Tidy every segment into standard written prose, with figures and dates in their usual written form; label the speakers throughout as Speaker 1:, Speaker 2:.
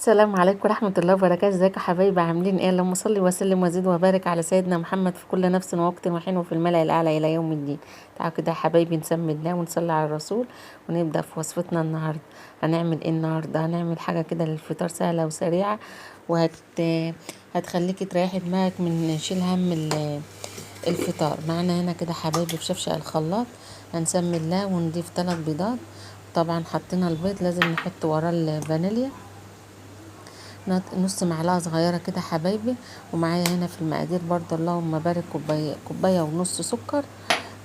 Speaker 1: السلام عليكم ورحمة الله وبركاته. ازيكم يا حبايبي؟ عاملين ايه؟ اللهم صل وسلم وزد وبارك على سيدنا محمد في كل نفس ووقت وحين وفي الملأ الأعلى إلى يوم الدين. تعالوا كده يا حبايبي نسمي الله ونصلي على الرسول ونبدأ في وصفتنا النهاردة. هنعمل ايه النهاردة؟ هنعمل حاجة كده للفطار سهلة وسريعة هتخليكي تريحي دماغك من شيل هم الفطار. معنا هنا كده حبايبي في شفشق الخلاط هنسمي الله ونضيف 3 بيضات. طبعا حطينا البيض لازم نحط وراه الفانيليا نص معلقه صغيره كده حبايبي. ومعايا هنا في المقادير برضه اللهم بارك كوبايه ونص سكر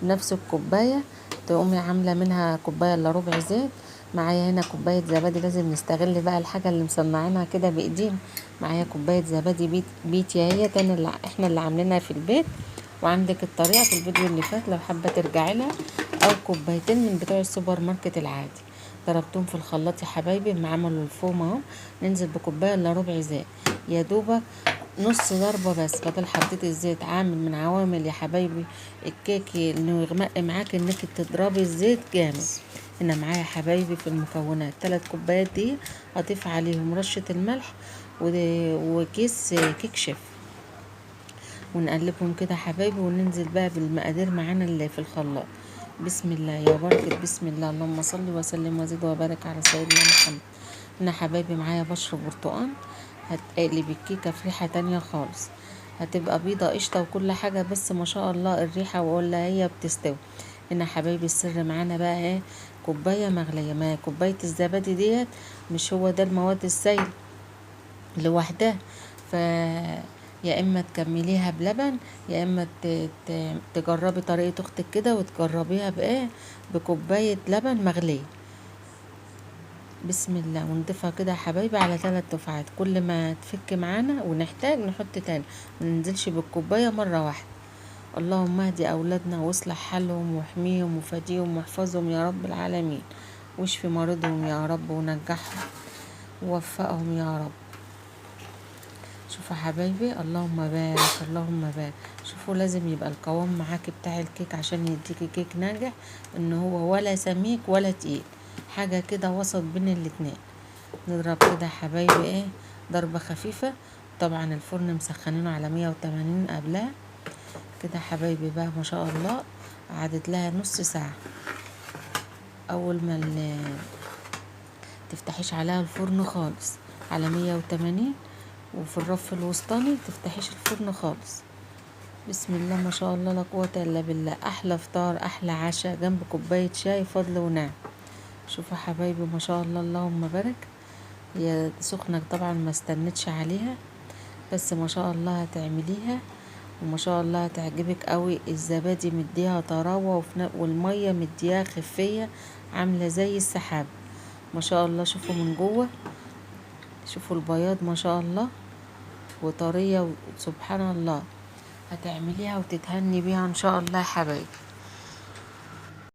Speaker 1: بنفس الكوبايه، تقومي عامله منها كوبايه الا ربع زيت. معايا هنا كوبايه زبادي، لازم نستغل بقى الحاجه اللي مصنعينها كده بايدينا. معايا كوبايه زبادي بيتي اهي تاني اللي احنا اللي عاملينها في البيت، وعندك الطريقه في الفيديو اللي فات لو حابه ترجعي لها، او كوبايتين من بتوع السوبر ماركت العادي. ضربتهم في الخلاط يا حبايبي مع عملوا الفوم اهو. ننزل بكوبايه الا ربع زيت يا دوبك، نص ضربه بس، بدل حطيت الزيت. عامل من عوامل يا حبايبي الكيك انه يغمق معاك انك تضربي الزيت جامد. هنا معايا يا حبايبي في المكونات 3 كوبايات دي، هضيف عليهم رشه الملح وكيس كيك شيف، ونقلبهم كده يا حبايبي وننزل بقى بالمقادير معانا اللي في الخلاط. بسم الله يا بركة، بسم الله، اللهم صل وسلم وزد وبارك على سيدنا محمد. هنا حبايبي معايا بشر برتقان، هتقلب الكيكة في ريحة تانية خالص، هتبقى بيضة قشطة وكل حاجة، بس ما شاء الله الريحة ولا هي بتستوي. هنا حبايبي السر معانا بقى ايه؟ كوباية مغلية. ما كوباية الزبادي ديت مش هو ده المواد السائل لوحدها، ف يا اما تكمليها بلبن، يا اما تجربي طريقة اختك كده وتجربيها بايه؟ بكوباية لبن مغلية. بسم الله، ونضيفها كده يا حبايبي على 3 دفعات، كل ما تفك معانا ونحتاج نحط تاني، مننزلش بالكوباية مرة واحدة. اللهم اهدي اولادنا واصلح حالهم واحميهم وفديهم واحفظهم يا رب العالمين، واشفي مرضهم يا رب ونجحهم ووفقهم يا رب. شوفوا يا حبايبي، اللهم بارك اللهم بارك. شوفوا لازم يبقى القوام معاكي بتاع الكيك عشان يديكي كيك ناجح، ان هو ولا سميك ولا تقيل، حاجة كده وسط بين الاتنين. نضرب كده يا حبايبي ايه؟ ضربة خفيفة. طبعا الفرن مسخنينه على 180 قبلها كده يا حبايبي بقى ما شاء الله. قعدت لها نص ساعة. اول ما تفتحيش عليها الفرن خالص على 180، وفي الرف الوسطاني تفتحيش الفرن خالص. بسم الله ما شاء الله لا قوة الا بالله. احلى فطار احلى عشاء جنب كوباية شاي فضل ونعم. شوفوا يا حبايبي ما شاء الله اللهم بارك. هي سخنة طبعا ما استنتش عليها، بس ما شاء الله هتعمليها وما شاء الله هتعجبك قوي. الزبادي مديها طراوة والمية مديها خفية عاملة زي السحاب ما شاء الله. شوفوا من جوه، شوفوا البياض ما شاء الله وطرية سبحان الله. هتعمليها وتتهني بيها ان شاء الله يا حبايبي.